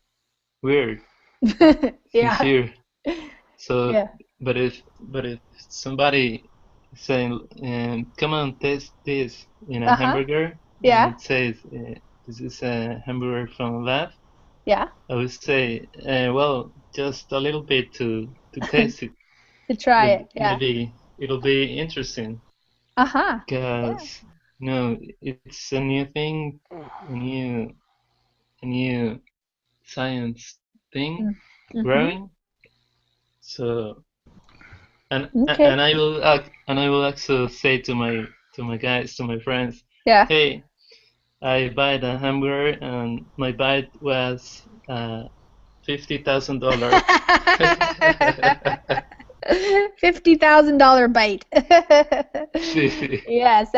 weird. Sincere. So, yeah. But if somebody saying, "Come on, taste this," in a hamburger, and it says, "This is a hamburger from a lab." Yeah. I would say, well, just a little bit to taste it. To try it, yeah. Maybe it'll be interesting. Because it's a new thing, a new science thing growing. So, and I will also say to my guys, to my friends, hey, I bought a hamburger and my bite was $50,000. $50,000 bite. Yes.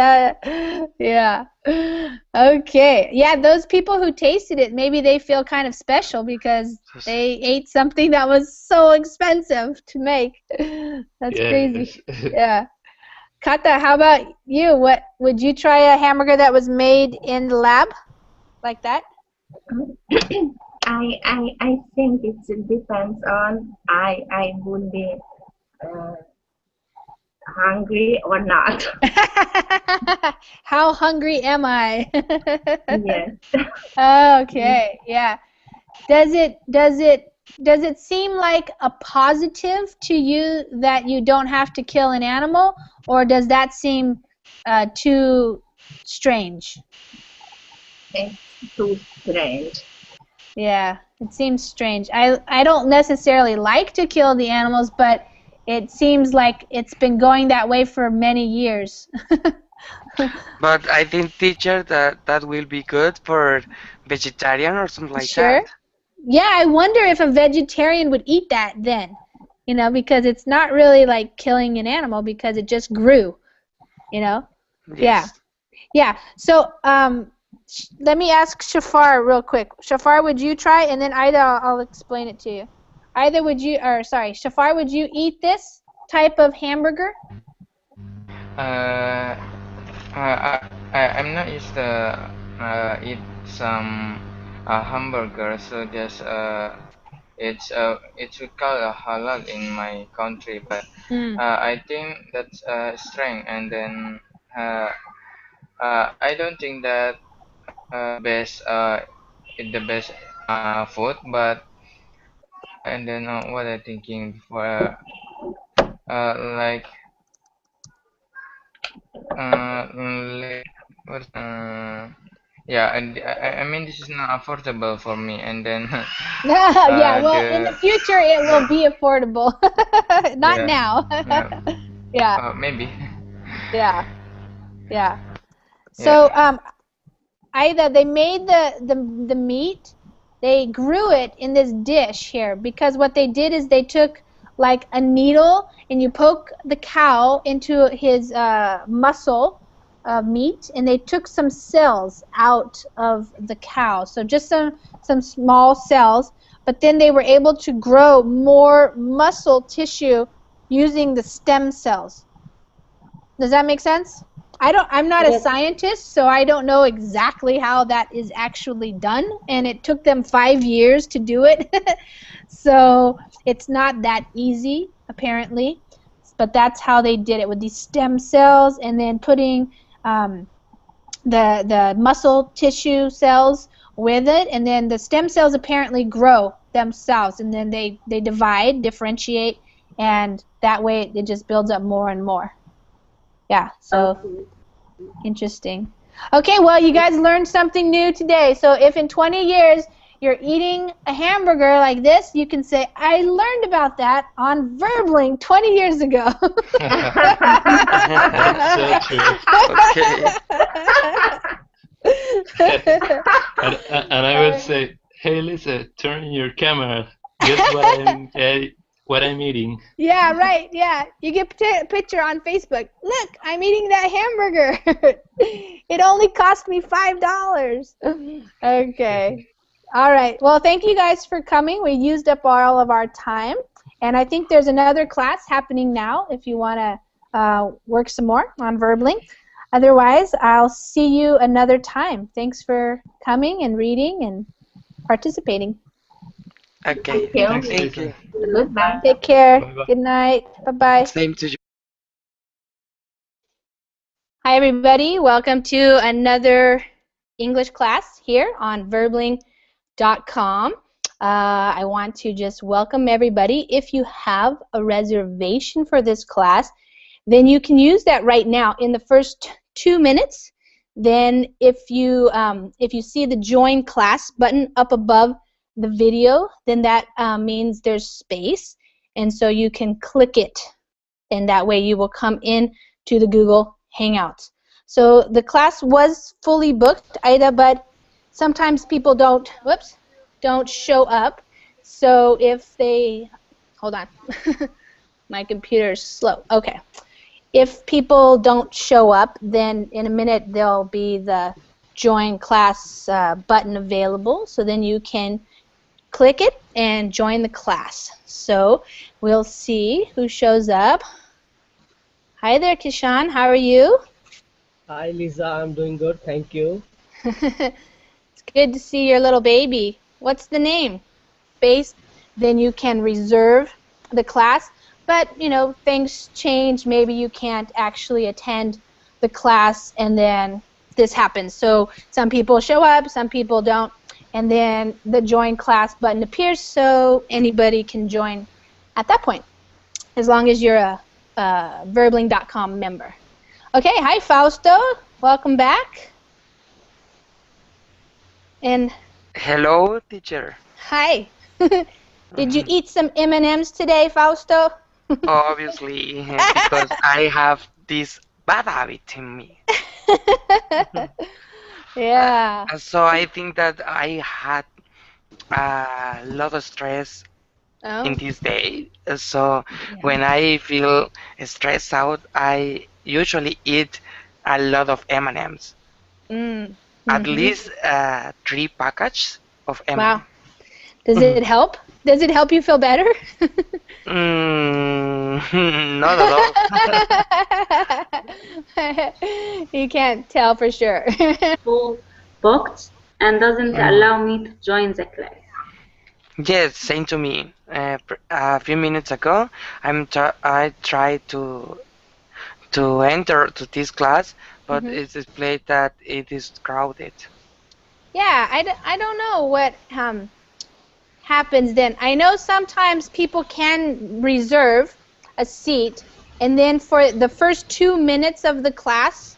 Yeah. Okay. Yeah, those people who tasted it, maybe they feel kind of special because they ate something that was so expensive to make. That's crazy. Yeah. Kata, how about you? What would you try a hamburger that was made in the lab like that? I think it depends on I would be uh, hungry or not. How hungry am I? Yes. Okay, yeah. Does it seem like a positive to you that you don't have to kill an animal, or does that seem too strange? It's too strange. Yeah, it seems strange. I don't necessarily like to kill the animals, but it seems like it's been going that way for many years. But I think, teacher, that will be good for vegetarian or something like Sure. that. Yeah, I wonder if a vegetarian would eat that then, because it's not really like killing an animal because it just grew, you know? Yeah. Yes. Yeah. So, let me ask Shafar real quick. Shafar, would you try? And then Ida, I'll explain it to you. Shafar, would you eat this type of hamburger? Uh, I'm not used to eat some hamburger, so just it's we call a halal in my country, but Mm. I think that's strength, and then I don't think that best the best food, but and then what I thinking for like like what yeah, and I mean this is not affordable for me, and then Yeah, well, in the the future it will be affordable. Not yeah, now. yeah, Yeah, maybe. yeah, yeah. So, Yeah. Ida, they made the meat, they grew it in this dish here because what they did is they took like a needle and you poke the cow into his muscle meat, and they took some cells out of the cow, so just some small cells, but then they were able to grow more muscle tissue using the stem cells. Does that make sense? I'm not a Yes. scientist, so I don't know exactly how that is actually done, and it took them 5 years to do it. So it's not that easy, apparently, but that's how they did it with these stem cells, and then putting the muscle tissue cells with it, and then the stem cells apparently grow themselves, and then they divide, differentiate, and that way it just builds up more and more. Yeah, so Okay. interesting. Okay, well, you guys learned something new today. So if in 20 years you're eating a hamburger like this, you can say, I learned about that on Verbling 20 years ago. So true. Okay. And I will say, hey Lisa, turn your camera. Guess what I'm eating. Yeah, right. Yeah, you get a picture on Facebook. Look, I'm eating that hamburger. It only cost me $5. Okay. All right. Well, thank you guys for coming. We used up all of our time, and I think there's another class happening now if you want to work some more on Verbling. Otherwise, I'll see you another time. Thanks for coming and reading and participating. Okay. Thank you. Thanks, Thank Lisa. you. Goodbye. Take care. Bye-bye. Good night. Bye-bye. Same to you. Hi, everybody. Welcome to another English class here on verbling.com. I want to just welcome everybody. If you have a reservation for this class, then you can use that right now in the first 2 minutes. Then if you see the join class button up above the video, then that means there's space, and so you can click it, and that way you will come in to the Google Hangouts. So the class was fully booked, Ida, but sometimes people don't show up. So if they, hold on, my computer's slow. Okay. If people don't show up, then in a minute there'll be the join class button available. So then you can click it and join the class. So we'll see who shows up. Hi there, Kishan. How are you? Hi Lisa, I'm doing good, thank you. It's good to see your little baby. What's the name? Space. Then you can reserve the class. But, you know, things change. Maybe you can't actually attend the class, and then this happens. So some people show up, some people don't, and then the join class button appears so anybody can join at that point, as long as you're a verbling.com member. Okay, hi Fausto, welcome back. And Hello, teacher. hi. Did you eat some M&Ms today, Fausto? Obviously, because I have this bad habit in me. Yeah. So I think that I had a lot of stress in Oh, this day. So yeah. when I feel stressed out, I usually eat a lot of M&Ms. Mm. At Mm-hmm. least 3 packages of Wow. M&M. Does it help? Does it help you feel better? Not at all. You can't tell for sure. Full booked and doesn't allow me to join the class. Yes, same to me. A few minutes ago, I tried to enter to this class, but Mhm. it's displayed that it is crowded. Yeah, I don't know what happens then. I know sometimes people can reserve a seat, and then for the first 2 minutes of the class,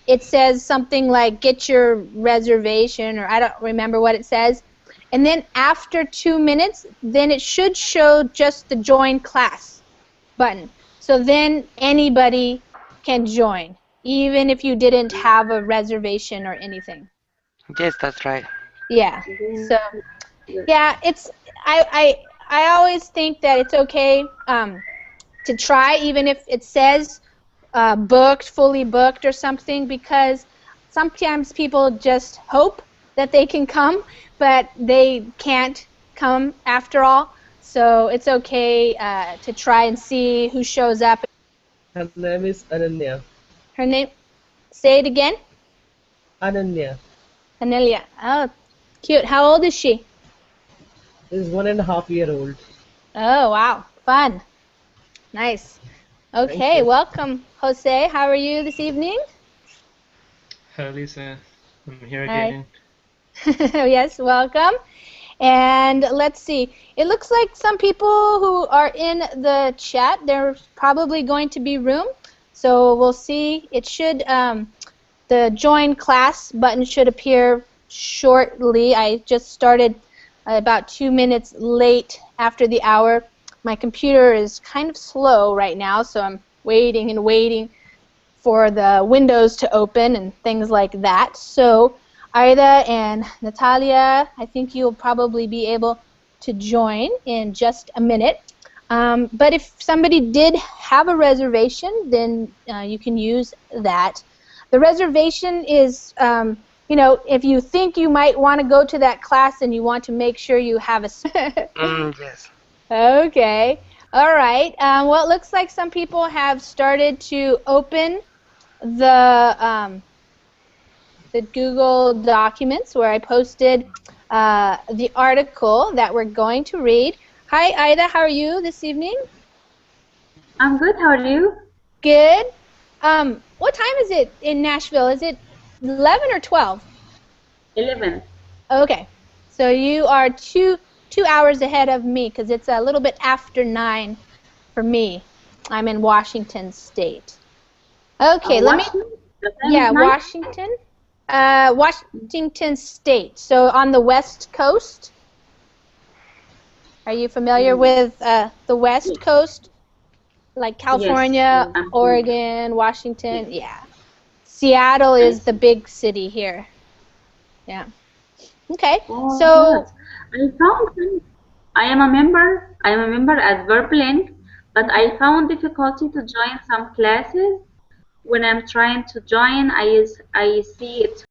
it says something like get your reservation, or I don't remember what it says. And then after 2 minutes, then it should show just the join class button. So then anybody can join, even if you didn't have a reservation or anything. Yes, that's right. Yeah. So yeah, it's I always think that it's okay to try, even if it says booked, fully booked or something, because sometimes people just hope that they can come, but they can't come after all. So it's okay to try and see who shows up. Her name is Ananya. Her name, say it again. Ananya Anelia. Oh, cute. How old is she? is 1.5 years old. Oh, wow. Fun. Nice. Thank Okay, you. welcome, Jose. How are you this evening? Hi, Lisa. I'm here Hi. again. Yes, welcome. And let's see. It looks like some people who are in the chat, there's probably going to be room. So we'll see. It should, the join class button should appear shortly. I just started about 2 minutes late after the hour. My computer is kind of slow right now, so I'm waiting and waiting for the windows to open and things like that. So Ida and Natalia, I think you'll probably be able to join in just a minute. But if somebody did have a reservation, then you can use that. The reservation is, you know, if you think you might want to go to that class and you want to make sure you have a... Yes. Okay. All right. Well, it looks like some people have started to open the Google Documents where I posted the article that we're going to read. Hi, Ida. How are you this evening? I'm good. How are you? Good. What time is it in Nashville? Is it 11 or 12? 11. Okay. So you are two hours ahead of me because it's a little bit after 9 for me. I'm in Washington State. Okay, let me... Washington? The time Yeah, is 9? Washington. Washington State. So on the West Coast. Are you familiar with the West Coast? Like California, Yes, I'm familiar. Oregon, Washington? Yes. Yeah. Seattle I is the see. big city here. Yeah. Okay. Oh, So, good. I am a member. I am a member at Verblink, but I found difficulty to join some classes. When I'm trying to join, I see it